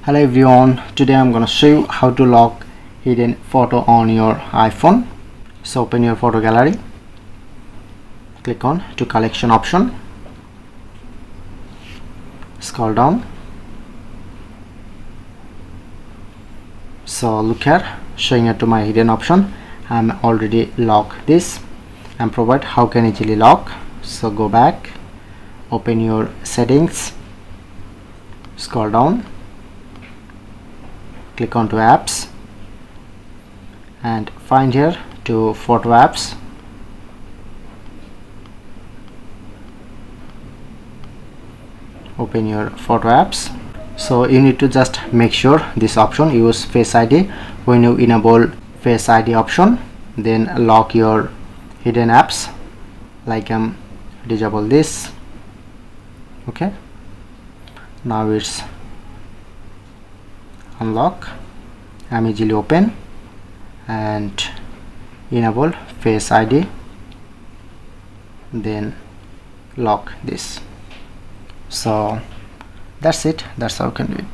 Hello everyone, today I'm gonna show you how to lock hidden photo on your iPhone. So open your photo gallery, click on to collection option, scroll down. So look here, showing it to my hidden option. I'm already locked this and provide how can easily lock. So go back, open your settings, scroll down, click on to apps and find here to photo apps. Open your photo apps. So you need to just make sure this option use Face ID. When you enable Face ID option, then lock your hidden apps. Like disable this. Okay, now it's unlock. I'm easily open and enable Face ID, then lock this. So that's it, that's how you can do it.